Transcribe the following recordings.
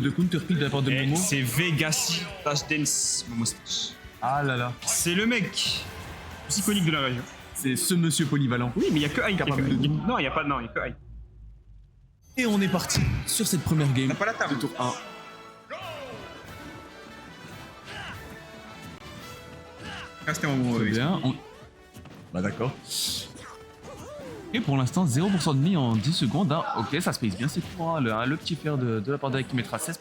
de counterpick de la part de Momo. C'est Vegas Flashdance Momo Smash. Ah là là. C'est le mec plus iconique de la région. C'est ce monsieur polyvalent. Oui, mais il y a que Ike. Capable de- Non, il y a pas. Non, il y a que Ike. Et on est parti sur cette première game. T'as pas la table. de tour 1. Restez en haut. Très bien. Bah d'accord. Et pour l'instant, 0% de mi en 10 secondes. Hein. Ok, ça se passe bien, c'est court. Hein. Le petit fer de la part d'Ike qui mettra 16%.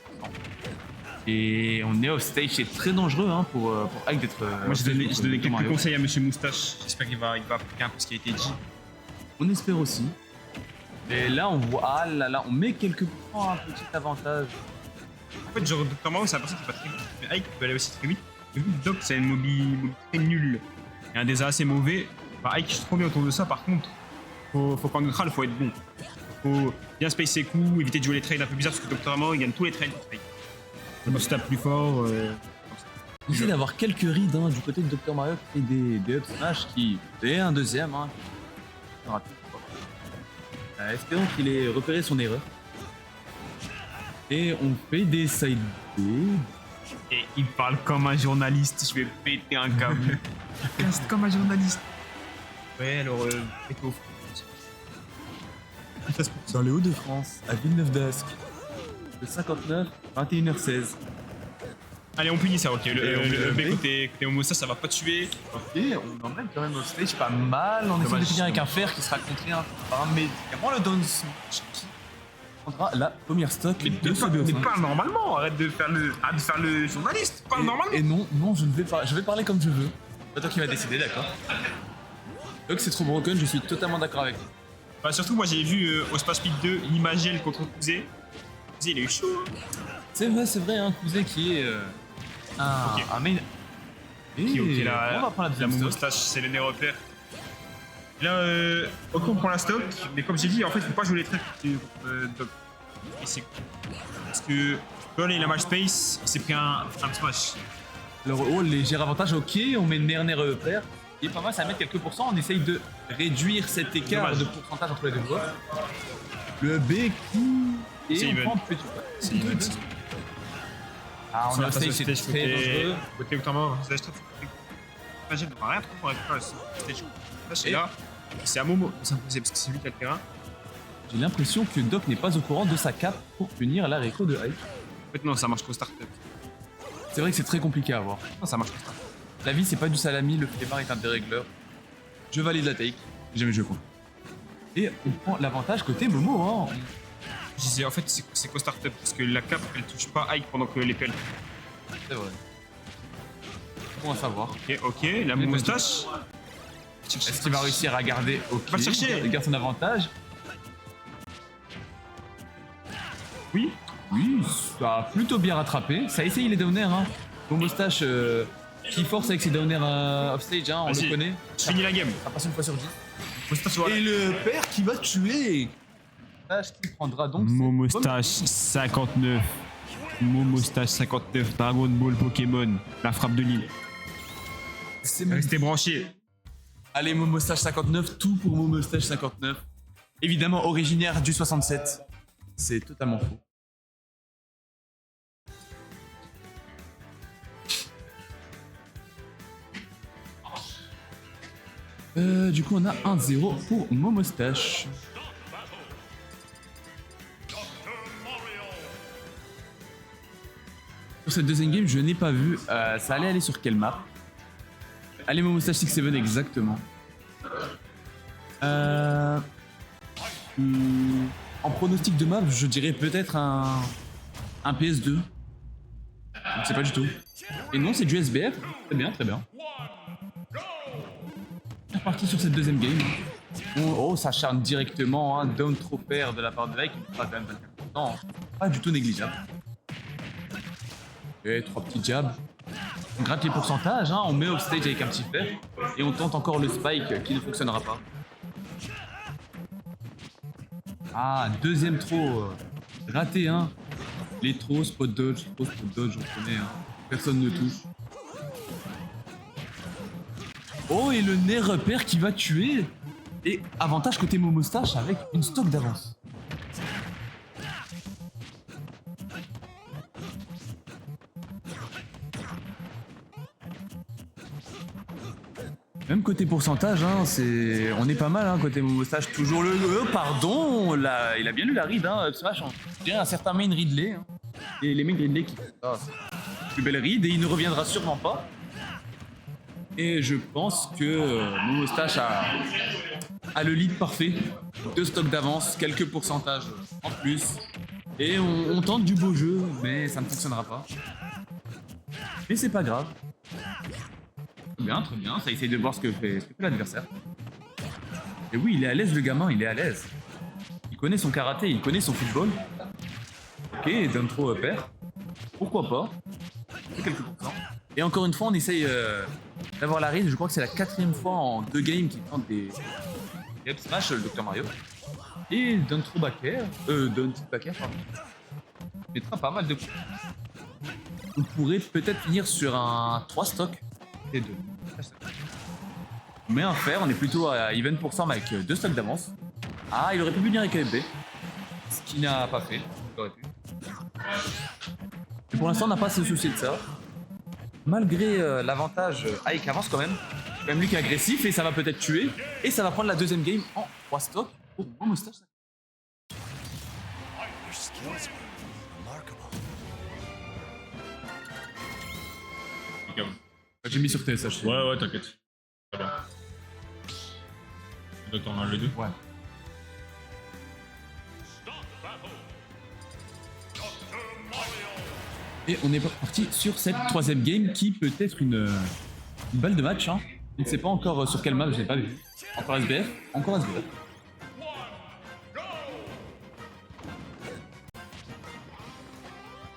Et on est off stage, c'est très dangereux hein, pour Ike d'être. Moi, je donnais quelques Mario. conseils à Monsieur Moustache. J'espère qu'il va appliquer un peu ce qui a été dit. On espère aussi. Et là, on voit. Ah là là, on met quelques points, un petit avantage. En fait, genre, Dr. Mario, c'est la personne qui va très vite. Mais Ike peut aller aussi très vite. Et vu que Doc, c'est une mobilité très nulle et un des assez mauvais, bah, Ike, je suis trop bien autour de ça. Par contre, faut qu'en neutral, faut être bon. Faut bien space ses coups, éviter de jouer les trades un peu bizarres parce que Dr. Mario, il gagne tous les trades. Le boss tape plus fort. On essaie d'avoir quelques rides hein, du côté de Dr Mario qui fait des up smash qui. Et un deuxième. Hein, qui- rapide, quoi. Espérons qu'il ait repéré son erreur. Et on fait des side B. Et il parle comme un journaliste, je vais péter un câble. Il caste comme un journaliste. Ouais, alors, plutôt. Dans les Hauts-de-France, à Villeneuve-d'Ascq. Le 59, 21h16. Allez, on punit ça, ok. Et on Le met B côté Homo, ça va pas tuer. Et on emmène quand même au stage pas mal. On essaie de finir avec un fer qui sera contré par un médicament. Le down smash qui prendra la première stock de ce Mais BO5. pas normalement, arrête de faire le journaliste, pas normalement. Et non, non, je ne vais pas. Je vais parler comme je veux. C'est toi qui vas décider, d'accord. Donc c'est trop broken, je suis totalement d'accord avec toi. Bah, surtout, moi j'ai vu au Space Speed 2 Imagel contre Kouzé. Kouzé, il a eu chaud. C'est vrai, un Kouzé qui est Ok. un main. Et Ok, on là, va prendre la la deuxième stock. moustache, c'est le nez repère. Là, ok, on prend la stock, mais comme j'ai dit, en fait, faut pas jouer les traits Doc. Et c'est parce que Paul il a match space, il s'est pris un smash. Alors, oh, léger avantage, ok, on met Nerner repère. Il est pas mal, ça met quelques pourcents. On essaye de réduire cet écart Dommage. de pourcentage entre les deux joueurs. Le B qui. Et C'est on even. prend petit. C'est even. Ah, on a stage, c'est très dangereux. Côté Octobre, c'est la Imagel n'aura rien trop pour récupérer le stage. Là, c'est Et- là, c'est à Momo de s'imposer parce que c'est lui qui a le terrain. J'ai l'impression que Doc n'est pas au courant de sa cape pour punir la réco de Hype. En fait, non, ça marche qu'au start. C'est vrai que c'est très compliqué à voir. Non, ça marche qu'au start. La vie, c'est pas du salami, le flemmard est un dérégleur. Je valide la take. J'ai jamais joué quoi. Et on prend l'avantage côté Momo. Hein. Je disais, en fait, c'est qu'au start-up parce que la cape elle touche pas Ike pendant que les pelles. C'est vrai. Bon à savoir. Ok, la moustache. Est-ce qu'il va réussir à garder? Ok. Va le chercher. Il garde son avantage. Oui. Oui, ça a plutôt bien rattrapé. Ça a essayé les downers. Hein. Mon moustache qui force avec ses downers offstage, hein, on Vas-y. le connaît. Je finis la game. Ça passe une fois sur 10. Moustache, voilà. Et le père qui va tuer. Qui prendra donc. Moustache 59. Moustache 59. Dragon Ball Pokémon. La frappe de Lille. C'est magnifique. Restez branchés. Allez, Momostage 59, tout pour Momostage 59. Évidemment originaire du 67. C'est totalement faux. Du coup, on a 1-0 pour Momostache. Pour cette deuxième game, je n'ai pas vu. Ça allait aller sur quelle map? Allez, Momostache 6-7 exactement. En pronostic de map, je dirais peut-être un PS2. Je ne sais pas du tout. Et non, c'est du SBF. Très bien, très bien. On est reparti sur cette deuxième game. Oh, ça charme directement. Hein. Down trop pair de la part de Like. Pas quand même 24%. Pas du tout négligeable. Et 3 petits jabs. On gratte les pourcentages, hein. On met off stage avec un petit fer. Et on tente encore le spike qui ne fonctionnera pas. Ah, deuxième throw. Raté, hein. Les throws, spot dodge, on connaît. Hein. Personne ne touche. Oh, et le nez repère qui va tuer. Et avantage côté Momostache avec une stock d'avance. Même côté pourcentage, hein, on est pas mal hein, côté Momostache. Toujours le... pardon, il a bien lu la read, hein, Up Smash. Je dirais un certain main Ridley. Hein. Et les main Ridley qui font ça, c'est plus belle read et il ne reviendra sûrement pas. Et je pense que Momostache a le lead parfait. 2 stocks d'avance, quelques pourcentages en plus. Et on tente du beau jeu, mais ça ne fonctionnera pas. Mais c'est pas grave. Très bien, ça essaye de voir ce que fait l'adversaire. Et oui, il est à l'aise le gamin, il est à l'aise. Il connaît son karaté, il connaît son football. Ok, d'un trop perd. Pourquoi pas. C'est quelques pourcents. Et encore une fois, on essaye d'avoir la read. Je crois que c'est la 4e fois en 2 games qu'il tente des Up Smash, le Dr Mario. Et d'un trop backer, d'un petit backer, pardon. Il mettra pas mal de points. On pourrait peut-être finir sur un 3 stock. Et 2. Mais un fer, on est plutôt à even % avec 2 stocks d'avance. Ah, il aurait pu venir avec AFB. Ce qu'il n'a pas fait. Il aurait pu. Mais pour l'instant, on n'a pas à se soucier de ça. Malgré l'avantage, Ike avance quand même. C'est quand même lui qui est agressif et ça va peut-être tuer. Et ça va prendre la 2e game en 3 stocks pour Momostache. J'ai mis sur TSH. Ouais, t'inquiète. Ça va. Tu dois t'en enlever 2. Ouais. Et on est parti sur cette 3e game qui peut être une balle de match. Hein. Je ne sais pas encore sur quelle map, je n'ai pas vu. Encore SBF, encore SBF.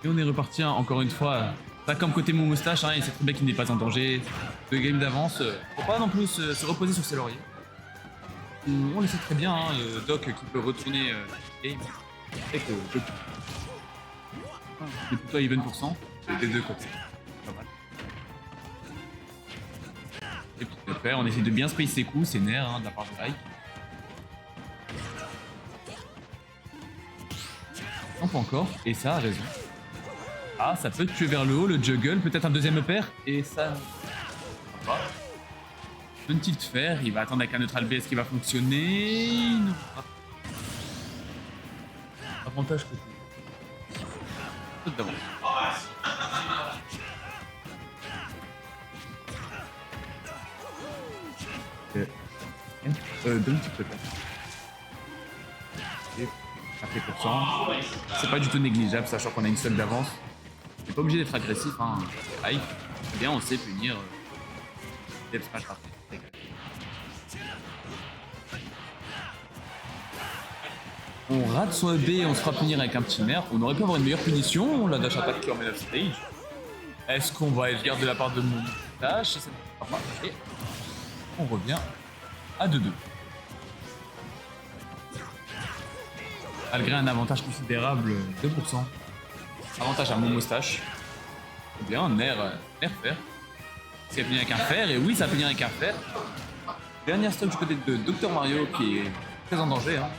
Et on est reparti hein, encore une fois. Pas comme côté Momostache, hein, il sait très bien qu'il n'est pas en danger. 2 games d'avance, faut pas non plus se reposer sur ses lauriers. On le sait très bien, hein, Doc qui peut retourner game. Et que c'est plutôt à even % des 2 côtés. Pas mal. Et puis après, on essaie de bien space ses coups, c'est nerfs hein, de la part de Ike. Non, pas encore, et ça a raison. Ah, ça peut tuer vers le haut, le juggle, peut-être un 2e upper, et ça... Une petite fer, il va attendre avec un neutral B, est-ce qu'il va fonctionner? Non. Avantage côté. Tout d'avance. Deux petits upper. Et à fait %. C'est pas du tout négligeable, sachant qu'on a une seule d'avance. On n'est pas obligé d'être agressif, hein. Ike, bien on sait punir. Death Smash parfait. On rate son EB et on se fera punir avec un petit nerf. On aurait pu avoir une meilleure punition, la dash attack qui emmène à stage. Est-ce qu'on va être garde de la part de mon dash? Et on revient à 2-2. Malgré un avantage considérable, 2%. Avantage à Momostache. C'est bien, nerf fer. Ça a fini avec un fer, et oui, ça a fini avec un fer. Dernier stock du côté de Dr Mario qui est très en danger. Hein.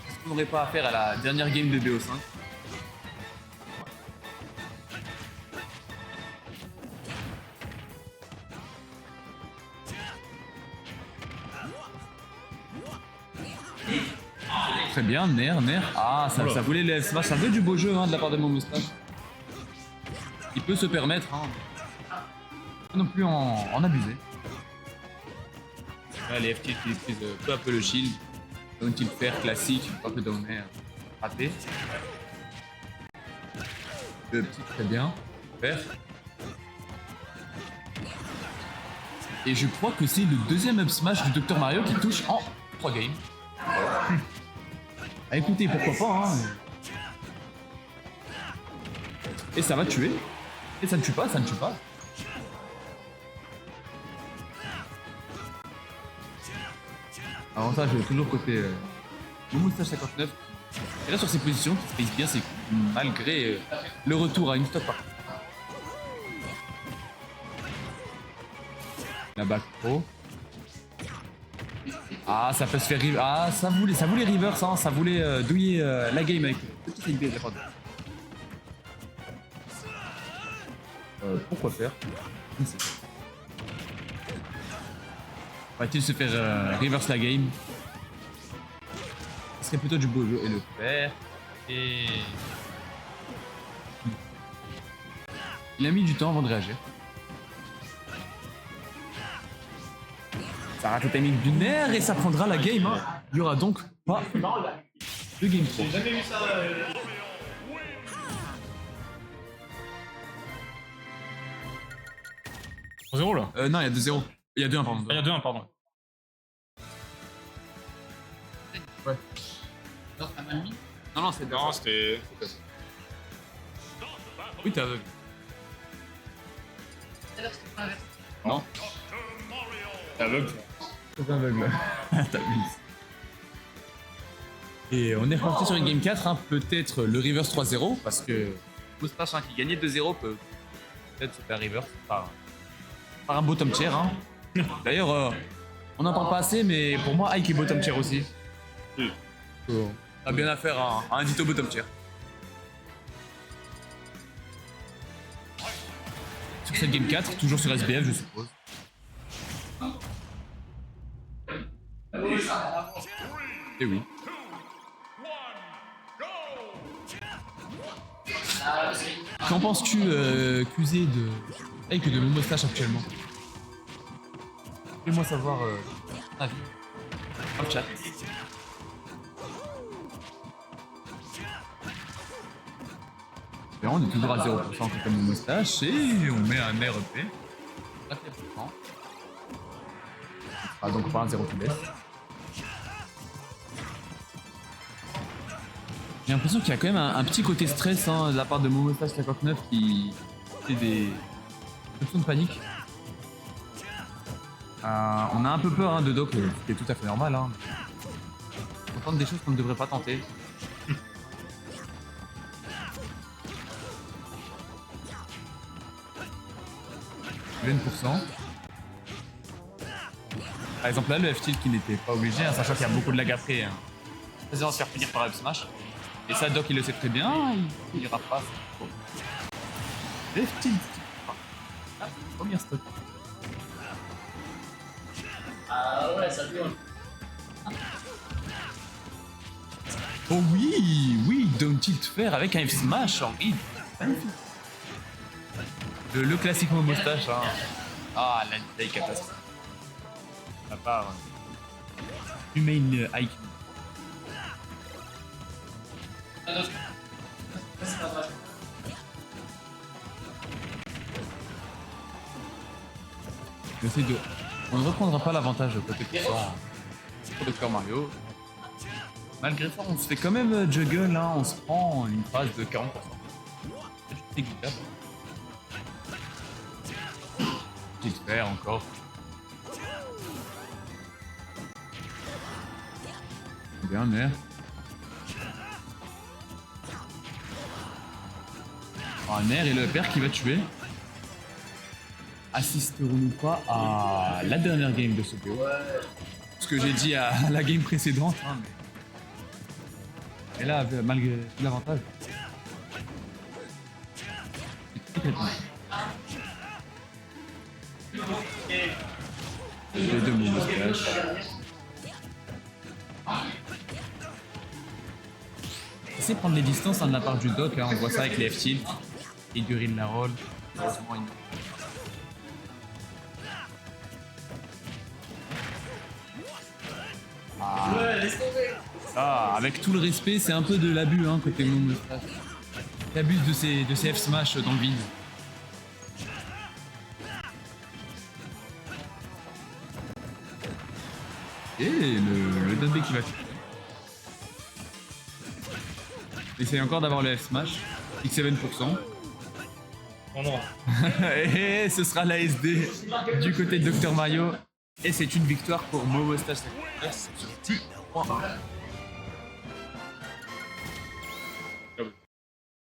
Est-ce qu'on n'aurait pas affaire à la dernière game de BO5? Très bien, nerf. Ah, ça voulait les smash, ça veut du beau jeu hein, de la part de Momostache. Il peut se permettre, hein, pas non plus en abuser. Là, les FT qui utilisent peu à peu le shield. Down-tilt faire classique, un peu down air raté. Le petit très bien. Faire. Et je crois que c'est le 2e up smash du Dr Mario qui touche en 3 games. Ah, écoutez, pourquoi pas, hein. Et ça va tuer. Et ça ne tue pas, ça ne tue pas. Avantage toujours côté Momostache 59. Et là sur ses positions, qui se passe bien ses coups, malgré le retour à une stock partie. La back pro. Ah, ça peut se faire river. Ah, ça voulait reverse, hein, ça voulait douiller la game avec le petit B de la part de... Pourquoi faire? Je ne sais pas. Va-t-il se faire reverse la game? Ce serait plutôt du beau jeu et le faire. Et... il a mis du temps avant de réagir. Ça rate le timing du nerf et ça prendra la game. Hein. Il n'y aura donc pas de game 3. J'ai jamais vu ça. 3-0 là. Non, il y a 2-0. Il y a 2-1, pardon. Ah, il y a 2-1, pardon. Ouais. Non, c'est Non, c'était. oui, t'es aveugle. Non. T'es aveugle. T'es aveugle. T'abuses. Et on est reparti sur une game 4, hein. Peut-être le reverse 3-0, parce que Moustache hein, qui gagnait 2-0 peut peut-être se faire reverse par un bottom tier. Hein. D'ailleurs, on n'en parle pas assez, mais pour moi, Ike est bottom tier aussi. Oui. On a bien affaire à un Ditto bottom tier. Sur cette game 4, toujours sur SBF, je suppose. Et oui. Qu'en penses-tu, QZ, de Ike de mon moustache actuellement? Fais-moi savoir ton avis dans le chat. Et on est toujours à 0% côté mon moustache et on met un REP. Ça fait pourtant. Ah donc pas un 0 qui baisse. J'ai l'impression qu'il y a quand même un petit côté stress hein, de la part de Momostache 59 qui fait des options de panique. On a un peu peur hein, de Doc, ce qui est tout à fait normal. Hein. On tente des choses qu'on ne devrait pas tenter. 20%. Par exemple là le F-tilt qui n'était pas obligé, hein, sachant qu'il y a beaucoup de lag après. Hein. Faisant se faire finir par F-smash. Et ça Doc il le sait très bien, il ira pas. F-tilt. Ah, première stop. Ah ouais, ça tourne. Oh oui, oui, Down Tilt faire avec un F-smash en mid. Le classique moustache. Hein. Ah, la taille catastrophe. À part. Humain Ike. J'essaie de. On ne reprendra pas l'avantage côté puissant pour Dr Mario. Malgré ça, on se fait quand même juggle, hein. On se prend une phase de 40%. C'est négligeable. J'espère encore. Bien, merde. Un air et le père qui va tuer. Assisterons-nous pas à la dernière game de ce PO? Ce que j'ai dit à la game précédente. Hein, mais... Et là, malgré l'avantage. Les deux mots moustache. Essayez de prendre les distances hein, de la part du Doc. Hein, on voit ça avec les F-tilt. Et du Rin la roll. Heureusement, il... Ah, avec tout le respect, c'est un peu de l'abus hein, côté mon moustache. Il abuse de ses F-smash dans le vide. Et le down qui va tuer. Essaye encore d'avoir le F-smash. X7%. Oh non. Et ce sera la SD du côté de Dr Mario. Et c'est une victoire pour Momostache sur 10 points.